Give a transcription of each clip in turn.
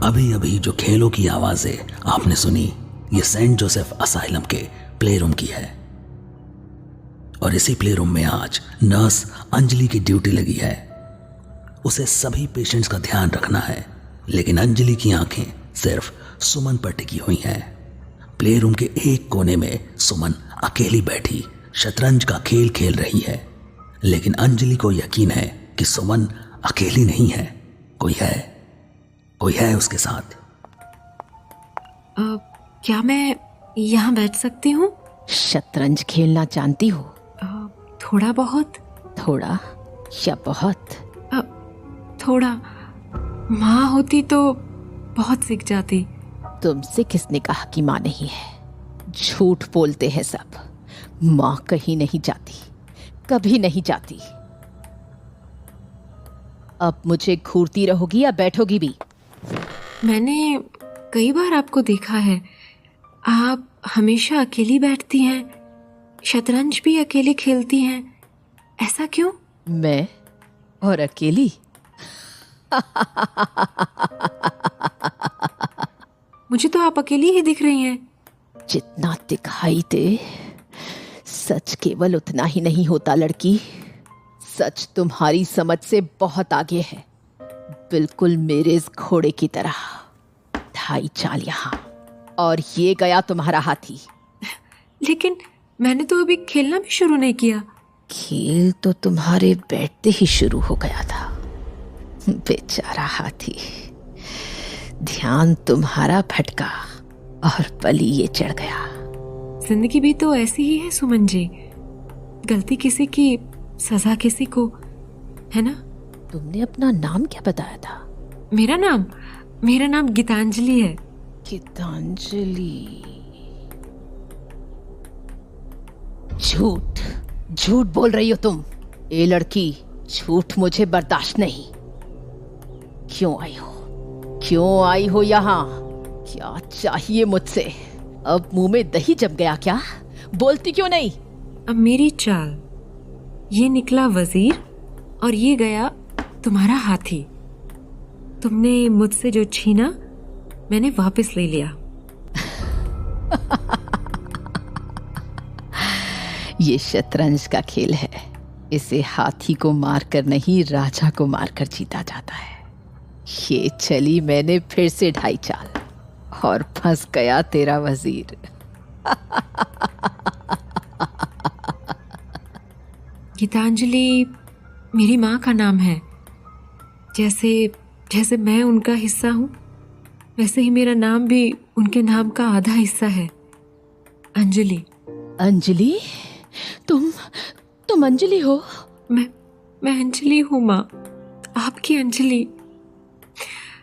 अभी अभी जो खेलों की आवाजें आपने सुनी, ये सेंट जोसेफ असाइलम के प्ले रूम की है। और इसी प्ले रूम में आज नर्स अंजलि की ड्यूटी लगी है। उसे सभी पेशेंट्स का ध्यान रखना है, लेकिन अंजलि की आंखें सिर्फ सुमन पर टिकी हुई हैं। प्ले रूम के एक कोने में सुमन अकेली बैठी शतरंज का खेल खेल रही है, लेकिन अंजलि को यकीन है कि सुमन अकेली नहीं है, कोई है उसके साथ। क्या मैं यहाँ बैठ सकती हूँ? शतरंज खेलना जानती हो? थोड़ा बहुत। थोड़ा या बहुत? थोड़ा। माँ होती तो बहुत सीख जाती। तुमसे किसने कहा कि माँ नहीं है? झूठ बोलते हैं सब। माँ कहीं नहीं जाती, कभी नहीं जाती। अब मुझे घूरती रहोगी या बैठोगी भी? मैंने कई बार आपको देखा है, आप हमेशा अकेली बैठती हैं, शतरंज भी अकेली खेलती हैं। ऐसा क्यों? मैं और अकेली? मुझे तो आप अकेली ही दिख रही हैं। जितना दिखाई दे, सच केवल उतना ही नहीं होता लड़की। सच तुम्हारी समझ से बहुत आगे है, बिल्कुल मेरे इस घोड़े की तरह। ढाई चाल यहाँ और ये गया तुम्हारा हाथी। लेकिन मैंने तो अभी खेलना भी शुरू नहीं किया। खेल तो तुम्हारे बैठते ही शुरू हो गया था। बेचारा हाथी, ध्यान तुम्हारा भटका और बलि ये चढ़ गया। जिंदगी भी तो ऐसी ही है सुमन जी, गलती किसी की, सजा किसी को, है ना? तुमने अपना नाम क्या बताया था? मेरा नाम गीतांजलि है। गीतांजलि? झूठ बोल रही हो तुम। ए लड़की, झूठ मुझे बर्दाश्त नहीं। क्यों आई हो यहाँ? क्या चाहिए मुझसे? अब मुंह में दही जम गया क्या? बोलती क्यों नहीं? अब मेरी चाल, ये निकला वजीर और ये गया तुम्हारा हाथी। तुमने मुझसे जो छीना, मैंने वापस ले लिया। ये शतरंज का खेल है। इसे हाथी को मारकर नहीं, राजा को मारकर जीता जाता है। ये चली मैंने फिर से ढाई चाल और फंस गया तेरा वजीर। गीतांजलि मेरी माँ का नाम है। जैसे मैं उनका हिस्सा हूँ, वैसे ही मेरा नाम भी उनके नाम का आधा हिस्सा है। अंजलि। अंजलि? तुम अंजलि हो? मैं अंजलि हूँ माँ, आपकी अंजलि।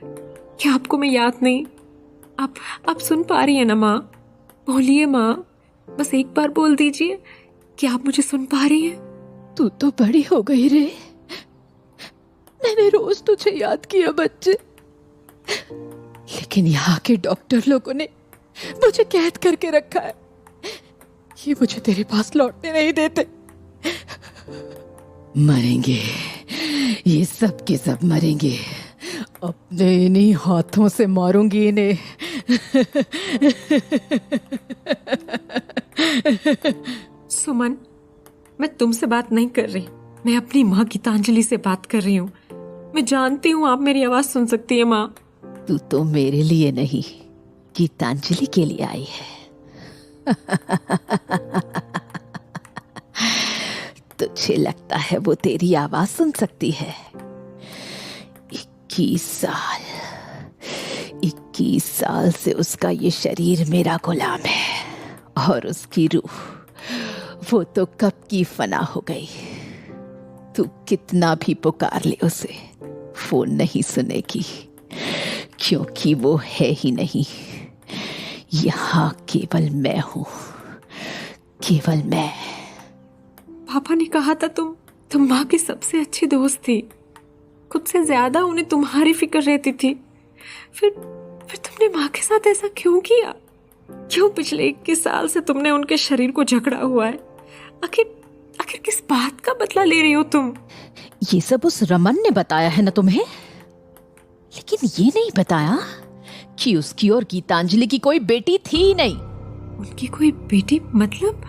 क्या आपको मैं याद नहीं? आप सुन पा रही है ना माँ? बोलिए माँ, बस एक बार बोल दीजिए कि आप मुझे सुन पा रही हैं। तू तो बड़ी हो गई रे। मैंने रोज तुझे याद किया बच्चे, लेकिन यहाँ के डॉक्टर लोगों ने मुझे कैद करके रखा है। ये मुझे तेरे पास लौटने नहीं देते। मरेंगे, ये सब के सब मरेंगे। अपने इन्हीं हाथों से मारूंगी इन्हें। सुमन, मैं तुमसे बात नहीं कर रही, मैं अपनी माँ गीतांजलि से बात कर रही हूँ। मैं जानती हूँ आप मेरी आवाज सुन सकती है माँ। तू तो मेरे लिए नहीं, गीतांजलि के लिए आई है। तुझे लगता है वो तेरी आवाज सुन सकती है? 21 साल से उसका ये शरीर मेरा गुलाम है, और उसकी रूह, वो तो कब की फना हो गई। तू कितना भी पुकार ले उसे, वो नहीं सुनेगी, क्योंकि वो है ही नहीं। यहाँ केवल मैं हूँ, केवल मैं। पापा ने कहा था तुम माँ की सबसे अच्छी दोस्त थी, खुद से ज्यादा उन्हें तुम्हारी फिक्र रहती थी। फिर तुमने माँ के साथ ऐसा क्यों किया? क्यों पिछले 21 साल से तुमने उनके शरीर को जकड़ा हुआ है? आखिर किस बात का बदला ले रही हो तुम? ये सब उस रमन ने बताया है ना तुम्हें, लेकिन ये नहीं बताया कि उसकी और गीतांजलि की कोई बेटी थी ही नहीं। उनकी कोई बेटी मतलब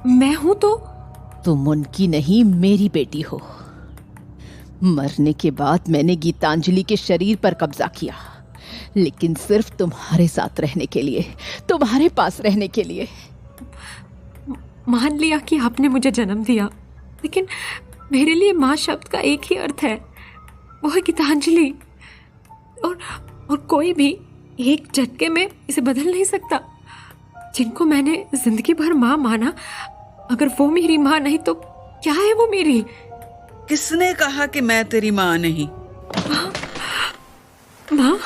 मैं हूं तो? तुम उनकी नहीं, मेरी बेटी हो। मरने के बाद मैंने गीतांजलि के शरीर पर कब्जा किया, लेकिन सिर्फ तुम्हारे साथ रहने के लिए, तुम्हारे पास रहने के लिए। मान लिया कि आपने मुझे जन्म दिया, लेकिन मेरे लिए माँ शब्द का एक ही अर्थ है, वो है गीतांजलि। और कोई भी एक झटके में इसे बदल नहीं सकता। जिनको मैंने जिंदगी भर माँ माना, अगर वो मेरी माँ नहीं तो क्या है वो मेरी? किसने कहा कि मैं तेरी माँ नहीं? माँ,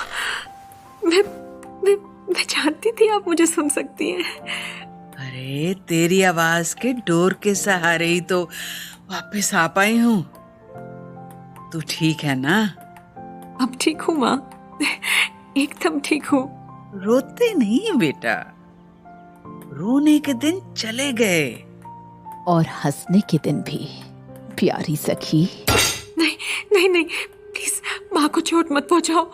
मैं जानती थी आप मुझे सुन सकती हैं। अरे तेरी आवाज के डोर के सहारे ही तो वापस आ पाई हूँ। तू ठीक है ना? अब ठीक हूँ माँ, एकदम ठीक हूँ। रोते नहीं बेटा, रोने के दिन चले गए और हंसने के दिन भी, प्यारी सखी। नहीं नहीं नहीं, प्लीज माँ को चोट मत पहुंचाओ।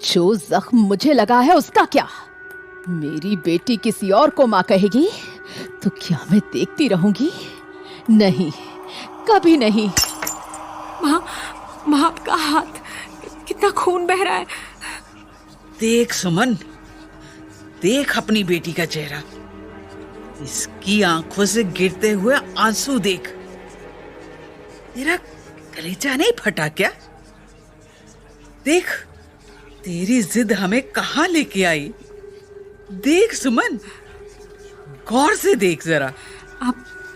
जो जख्म मुझे लगा है उसका क्या? मेरी बेटी किसी और को माँ कहेगी तो क्या मैं देखती रहूंगी? नहीं, कभी नहीं। माँ आपका हाथ, कितना खून बह रहा है। देख सुमन, देख अपनी बेटी का चेहरा, इसकी आंखों से गिरते हुए आंसू देख। तेरा कलेजा नहीं फटा क्या? देख तेरी जिद हमें कहाँ लेके आई। देख सुमन, गौर से देख जरा।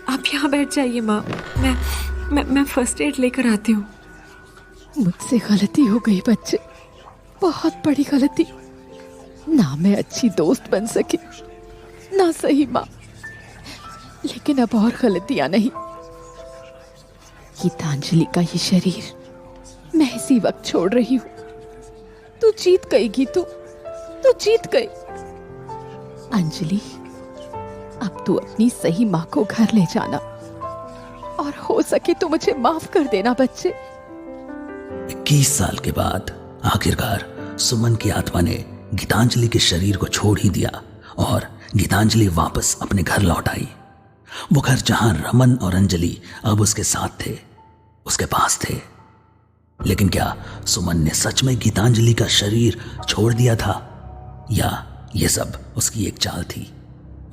आप यहाँ बैठ जाइए माँ, मैं फर्स्ट एड लेकर आती हूँ। मुझसे गलती हो गई बच्चे, बहुत बड़ी गलती। ना मैं अच्छी दोस्त बन सकी, ना सही माँ, लेकिन अब और गलतियां नहीं। गीतांजलि का ये शरीर मैं इसी वक्त छोड़ रही हूँ। तू जीत गई गीतू, तू जीत गई। अंजलि, अब तू अपनी सही माँ को घर ले जाना, और हो सके तो मुझे माफ कर देना बच्चे। 21 साल के बाद आखिरकार सुमन की आत्मा ने गीतांजलि के शरीर को छोड़ ही दिया और गीतांजलि वापस अपने घर लौट आई। वो घर जहां रमन और अंजलि अब उसके साथ थे, उसके पास थे। लेकिन क्या सुमन ने सच में गीतांजलि का शरीर छोड़ दिया था, या यह सब उसकी एक चाल थी,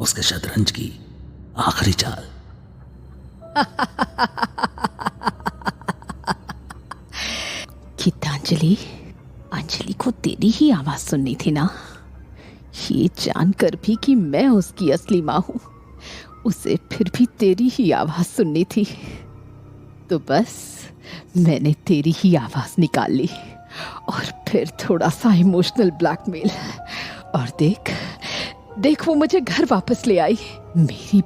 उसके शतरंज की आखिरी चाल? गीतांजलि, अंजलि को तेरी ही आवाज सुननी थी ना? ये जानकर भी कि मैं उसकी असली माँ हूं, उसे फिर भी तेरी ही आवाज सुननी थी। तो बस मैंने तेरी ही आवाज निकाल ली, और फिर थोड़ा सा इमोशनल ब्लैकमेल। और देख देख, वो मुझे घर वापस ले आई, मेरी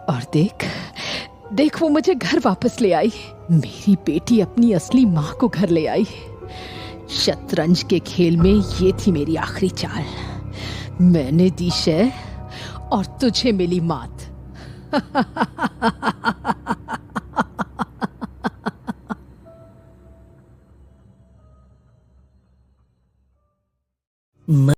और देख देख, वो मुझे घर वापस ले आई, मेरी बेटी अपनी असली माँ को घर ले आई। शतरंज के खेल में ये थी मेरी आखिरी चाल। मैंने दी शह और तुझे मिली मात।